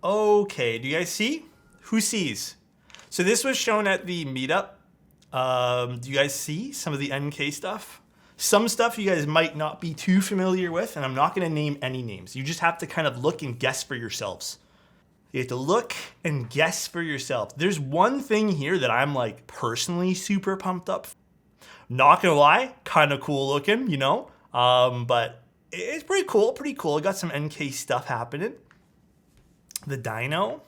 Okay, do you guys see? Who sees? So this was shown at the meetup. Do you guys see some of the NK stuff? Some stuff you guys might not be too familiar with, and I'm not going to name any names. You just have to kind of look and guess for yourselves. You have to look and guess for yourself. There's one thing here that I'm like personally super pumped up. Not gonna lie, kind of cool looking, you know? But it's pretty cool, pretty cool. I got some NK stuff happening. The dino.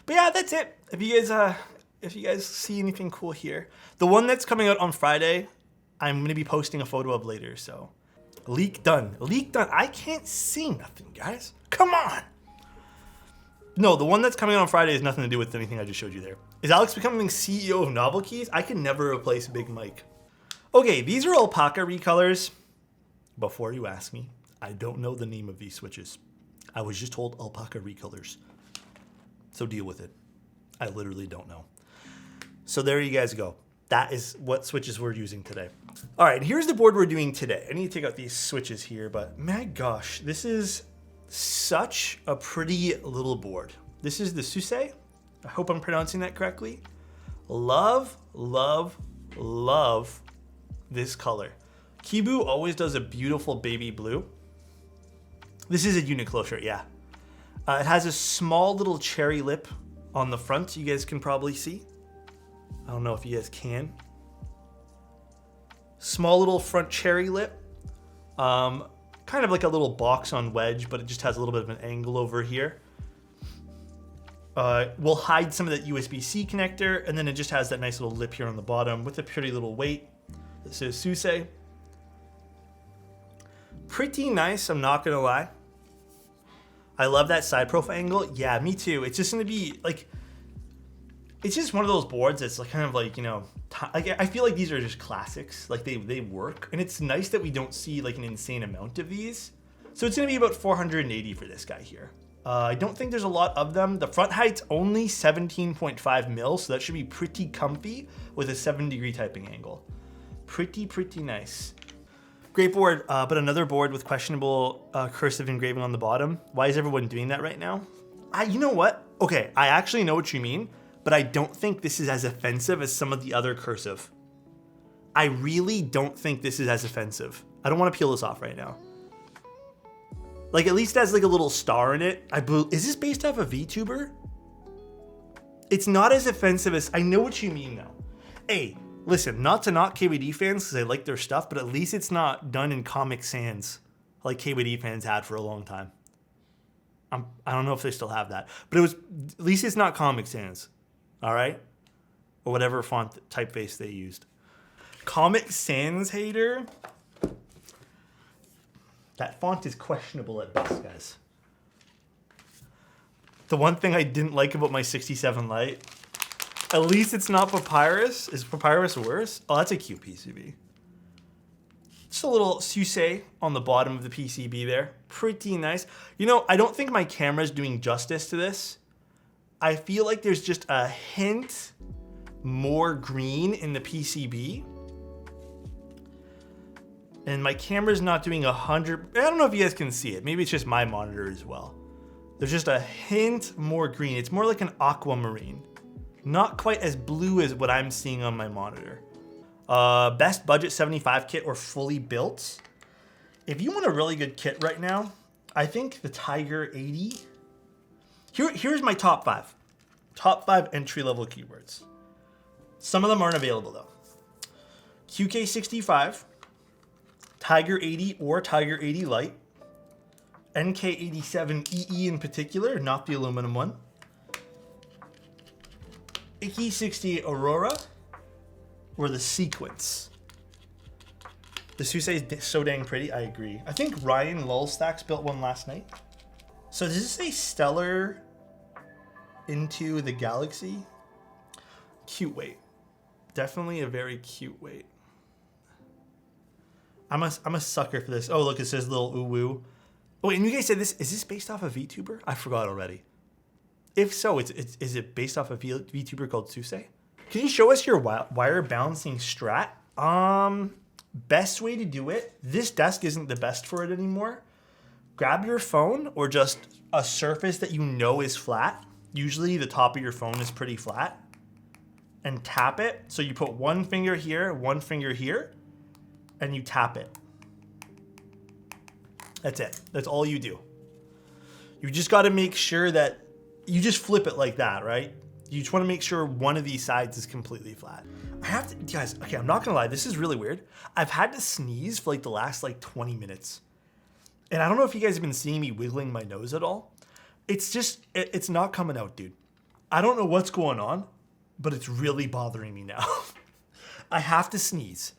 But yeah, that's it. If you guys see anything cool here. The one that's coming out on Friday, I'm gonna be posting a photo of later, so. Leak done, leak done. I can't see nothing, guys. Come on. No, the one that's coming out on Friday has nothing to do with anything I just showed you there. Is Alex becoming CEO of Novel Keys? I can never replace Big Mike. Okay, these are alpaca recolors. Before you ask me, I don't know the name of these switches. I was just told alpaca recolors. So deal with it. I literally don't know. So there you guys go. That is what switches we're using today. All right, here's the board we're doing today. I need to take out these switches here, but my gosh, this is such a pretty little board. This is the Suisei. I hope I'm pronouncing that correctly. Love, love, love this color. Kibu always does a beautiful baby blue. This is a Uniqlo shirt, yeah. It has a small little cherry lip on the front, you guys can probably see. I don't know if you guys can. Small little front cherry lip. Kind of like a little box on wedge, but it just has a little bit of an angle over here. We'll hide some of that USB-C connector, and then it just has that nice little lip here on the bottom with a pretty little weight. This says Suisei. Pretty nice, I'm not gonna lie. I love that side profile angle. Yeah, me too. It's just gonna be like, it's just one of those boards that's like kind of like, you know, like I feel like these are just classics. Like they work, and it's nice that we don't see like an insane amount of these. So it's gonna be about 480 for this guy here. I don't think there's a lot of them. The front height's only 17.5 mil, so that should be pretty comfy with a 7-degree typing angle. Pretty nice. Great board, but another board with questionable cursive engraving on the bottom. Why is everyone doing that right now? You know what? Okay, I actually know what you mean, but I don't think this is as offensive as some of the other cursive. I really don't think this is as offensive. I don't want to peel this off right now. Like, at least it has like a little star in it. Is this based off a VTuber? It's not as offensive as, I know what you mean now. Hey, listen, not to knock KBD fans because I like their stuff, but at least it's not done in Comic Sans like KBD fans had for a long time. I don't know if they still have that, but it was, at least it's not Comic Sans, all right? Or whatever font typeface they used. Comic Sans hater. That font is questionable at best, guys. The one thing I didn't like about my 67 Lite, at least it's not Papyrus. Is Papyrus worse? Oh, that's a cute PCB. Just a little Suisei on the bottom of the PCB there. Pretty nice. You know, I don't think my camera's doing justice to this. I feel like there's just a hint more green in the PCB. And my camera's not doing 100. I don't know if you guys can see it. Maybe it's just my monitor as well. There's just a hint more green. It's more like an aquamarine. Not quite as blue as what I'm seeing on my monitor. Best budget 75 kit or fully built. If you want a really good kit right now, I think the Tiger 80. Here's my top 5. Top 5 entry-level keyboards. Some of them aren't available though. QK65, Tiger 80 or Tiger 80 Lite, NK87EE in particular, not the aluminum one, Icky 60 Aurora, or the Sequence. The Suisei is so dang pretty, I agree. I think Ryan Lulstacks built one last night. So does this say Stellar into the Galaxy? Cute weight. Definitely a very cute weight. I'm a sucker for this. Oh, look, it says little ooh-woo. Oh, and you guys said this, is this based off a VTuber? I forgot already. If so, is it based off a VTuber called Suisei? Can you show us your wire balancing strat? Best way to do it, this desk isn't the best for it anymore, grab your phone or just a surface that you know is flat. Usually the top of your phone is pretty flat. And tap it. So you put one finger here, and you tap it. That's it. That's all you do. You just got to make sure that you just flip it like that, right? You just want to make sure one of these sides is completely flat. I have to, guys, okay, I'm not gonna lie, this is really weird. I've had to sneeze for like the last like 20 minutes. And I don't know if you guys have been seeing me wiggling my nose at all. It's just, it's not coming out, dude. I don't know what's going on, but it's really bothering me now. I have to sneeze,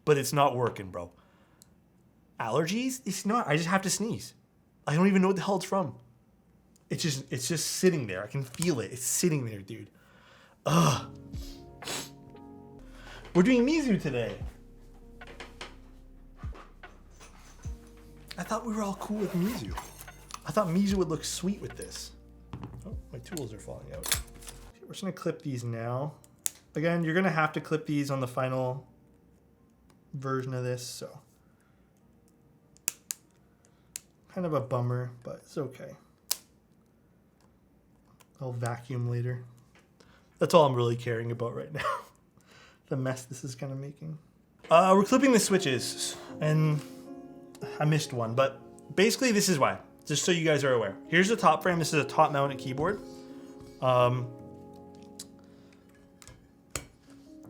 but it's not working, bro. Allergies? It's not, I just have to sneeze. I don't even know what the hell it's from. It's just sitting there. I can feel it. It's sitting there, dude. Ugh. We're doing Mizu today. I thought we were all cool with Mizu. I thought Mizu would look sweet with this. Oh, my tools are falling out. Okay, we're just gonna clip these now. Again, you're gonna have to clip these on the final version of this, so. Kind of a bummer, but it's okay. I'll vacuum later. That's all I'm really caring about right now. The mess this is kind of making. We're clipping the switches, and I missed one, but basically this is why, just so you guys are aware. Here's the top frame. This is a top mounted keyboard.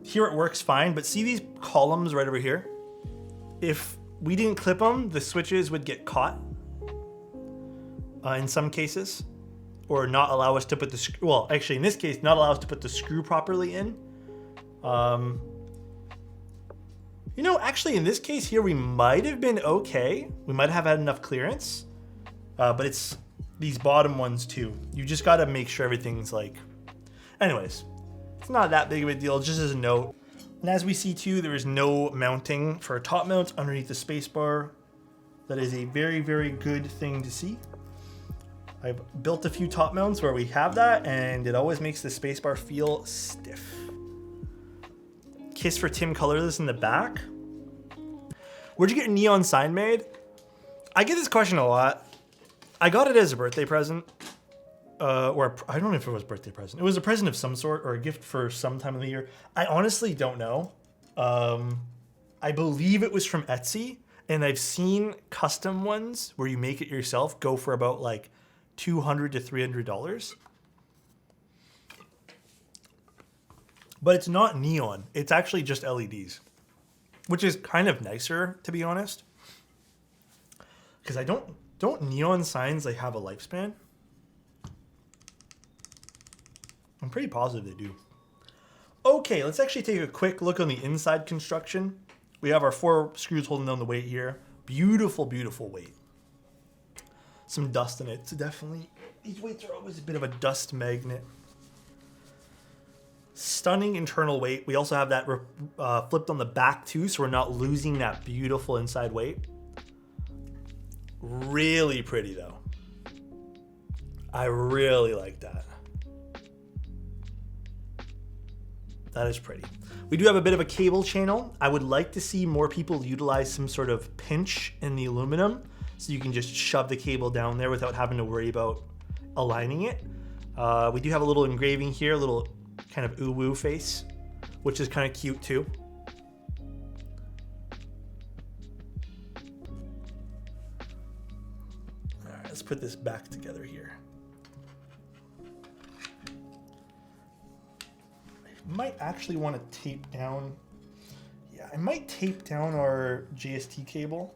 Here it works fine, but see these columns right over here? If we didn't clip them, the switches would get caught in some cases, or not allow us to put the screw, well, actually in this case, not allow us to put the screw properly in. You know, actually in this case here, we might have been okay. We might have had enough clearance, but it's these bottom ones too. You just got to make sure everything's like, anyways, it's not that big of a deal, just as a note. And as we see too, there is no mounting for a top mount underneath the space bar. That is a very, very good thing to see. I've built a few top mounts where we have that, and it always makes the spacebar feel stiff. Kiss for Tim colorless in the back. Where'd you get a neon sign made? I get this question a lot. I got it as a birthday present, or I don't know if it was a birthday present. It was a present of some sort, or a gift for some time of the year. I honestly don't know. I believe it was from Etsy, and I've seen custom ones where you make it yourself go for about like $200 to $300. But it's not neon. It's actually just LEDs, which is kind of nicer, to be honest. Because don't neon signs like have a lifespan? I'm pretty positive they do. Okay, let's actually take a quick look on the inside construction. We have our 4 screws holding down the weight here. Beautiful, beautiful weight. Some dust in it, so definitely, these weights are always a bit of a dust magnet. Stunning internal weight. We also have that flipped on the back too, so we're not losing that beautiful inside weight. Really pretty though. I really like that. That is pretty. We do have a bit of a cable channel. I would like to see more people utilize some sort of pinch in the aluminum, so you can just shove the cable down there without having to worry about aligning it. We do have a little engraving here, a little kind of ooh-woo face, which is kind of cute too. All right, let's put this back together here. I might actually want to tape down, yeah, I might tape down our JST cable.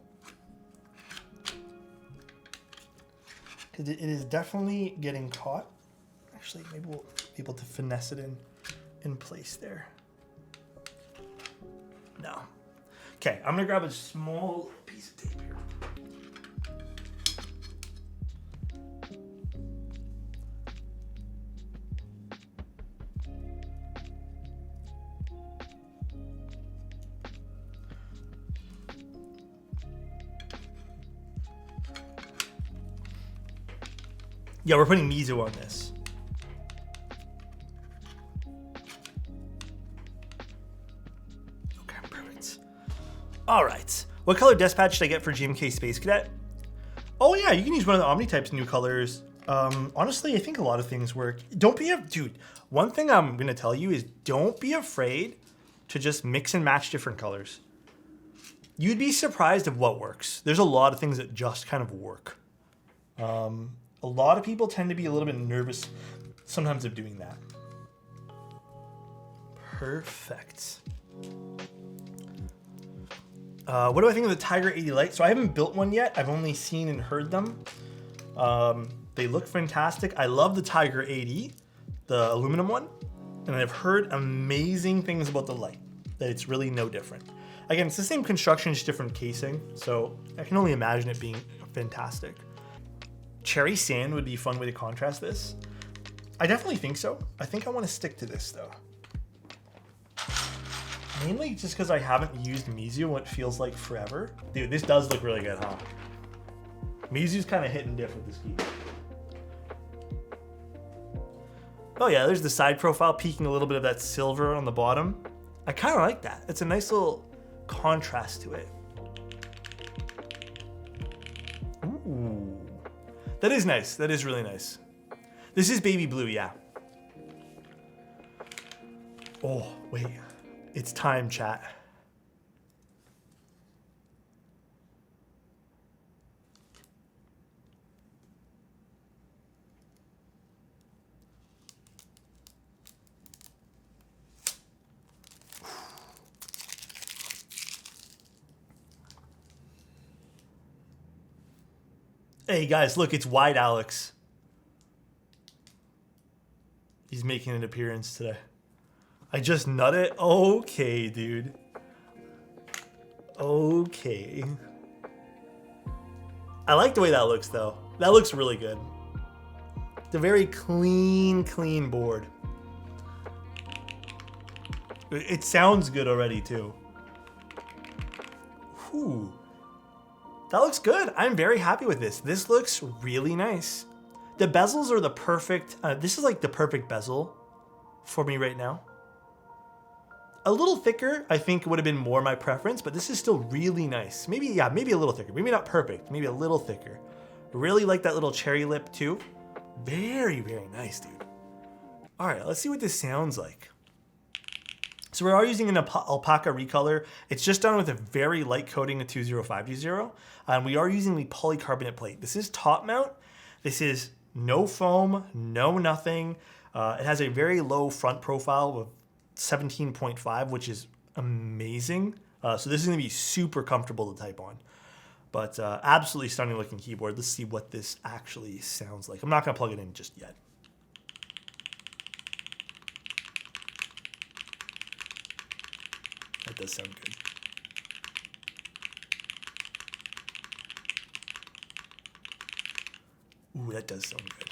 Because it is definitely getting caught. Actually, maybe we'll be able to finesse it in place there. No. Okay, I'm gonna grab a small piece of tape here. Yeah, we're putting Mizu on this. Okay, perfect. All right. What color desk pad should I get for GMK Space Cadet? Oh yeah, you can use one of the Omnitype's new colors. Honestly, I think a lot of things work. Don't be dude. One thing I'm gonna tell you is don't be afraid to just mix and match different colors. You'd be surprised of what works. There's a lot of things that just kind of work. A lot of people tend to be a little bit nervous sometimes of doing that. Perfect. What do I think of the Tiger 80 Lite? So I haven't built one yet. I've only seen and heard them. They look fantastic. I love the Tiger 80, the aluminum one. And I've heard amazing things about the light, that it's really no different. Again, it's the same construction, just different casing. So I can only imagine it being fantastic. Cherry sand would be a fun way to contrast this. I definitely think so. I think I want to stick to this though. Mainly just because I haven't used Mizu in what feels like forever. Dude, this does look really good, huh? Mizu's kind of hitting different this key. Oh yeah, there's the side profile peeking a little bit of that silver on the bottom. I kind of like that. It's a nice little contrast to it. Ooh. That is nice. That is really nice. This is baby blue, yeah. Oh, wait. It's time, chat. Hey guys, look, it's Wide Alex. He's making an appearance today. I just nutted? Okay, dude. Okay. I like the way that looks though. That looks really good. It's a very clean board. It sounds good already too. Whew. That looks good. I'm very happy with this. This looks really nice. The bezels are the perfect, this is like the perfect bezel for me right now. A little thicker, I think would have been more my preference, but this is still really nice. Maybe, yeah, maybe a little thicker. Maybe not perfect, maybe a little thicker. Really like that little cherry lip too. Very, very nice, dude. All right, let's see what this sounds like. So we are using an alpaca recolor. It's just done with a very light coating of 20520. And we are using the polycarbonate plate. This is top mount. This is no foam, no nothing. It has a very low front profile of 17.5, which is amazing. So this is gonna be super comfortable to type on. But absolutely stunning looking keyboard. Let's see what this actually sounds like. I'm not gonna plug it in just yet. That does sound good. Ooh, that does sound good.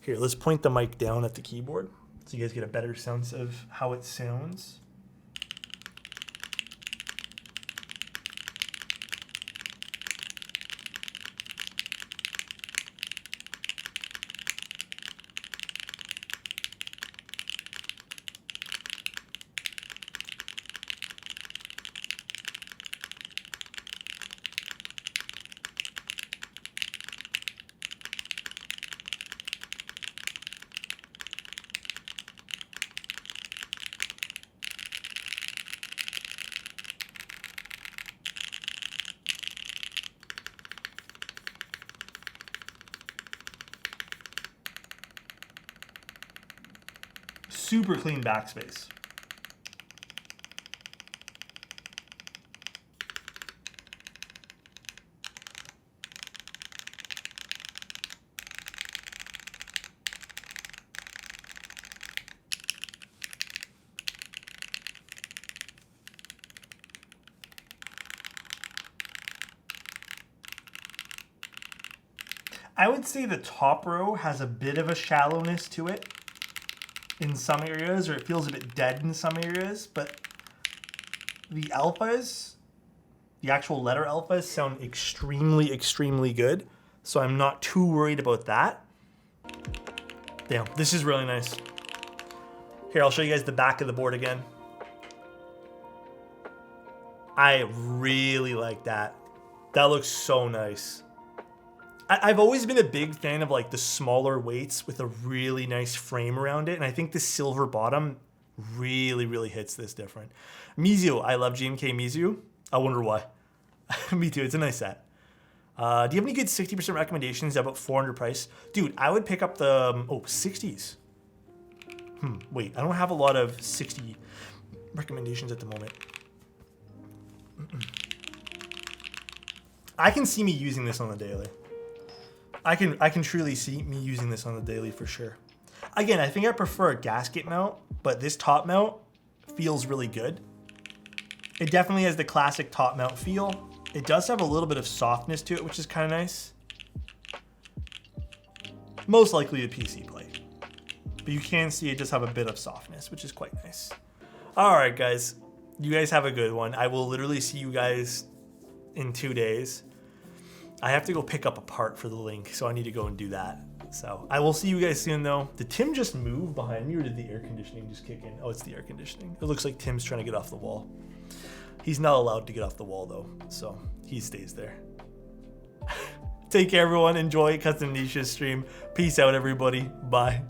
Here, let's point the mic down at the keyboard so you guys get a better sense of how it sounds. Super clean backspace. I would say the top row has a bit of a shallowness to it in some areas, or it feels a bit dead in some areas, but the alphas The actual letter alphas sound extremely, extremely good. So I'm not too worried about that. Damn, this is really nice. Here, I'll show you guys the back of the board again. I really like that. That looks so nice. I've always been a big fan of like the smaller weights with a really nice frame around it. And I think the silver bottom really, really hits this different. Mizu, I love GMK Mizu. I wonder why. Me too, it's a nice set. Do you have any good 60% recommendations at about 400 price? Dude, I would pick up the, 60s. Wait, I don't have a lot of 60 recommendations at the moment. I can see me using this on the daily. I can truly see me using this on the daily for sure. Again, I think I prefer a gasket mount, but this top mount feels really good. It definitely has the classic top mount feel. It does have a little bit of softness to it, which is kind of nice. Most likely a PC plate. But you can see it does have a bit of softness, which is quite nice. All right, guys. You guys have a good one. I will literally see you guys in 2 days. I have to go pick up a part for the link, so I need to go and do that. So I will see you guys soon, though. Did Tim just move behind me, or did the air conditioning just kick in? Oh, it's the air conditioning. It looks like Tim's trying to get off the wall. He's not allowed to get off the wall, though, so he stays there. Take care, everyone. Enjoy Custom Niche's stream. Peace out, everybody. Bye.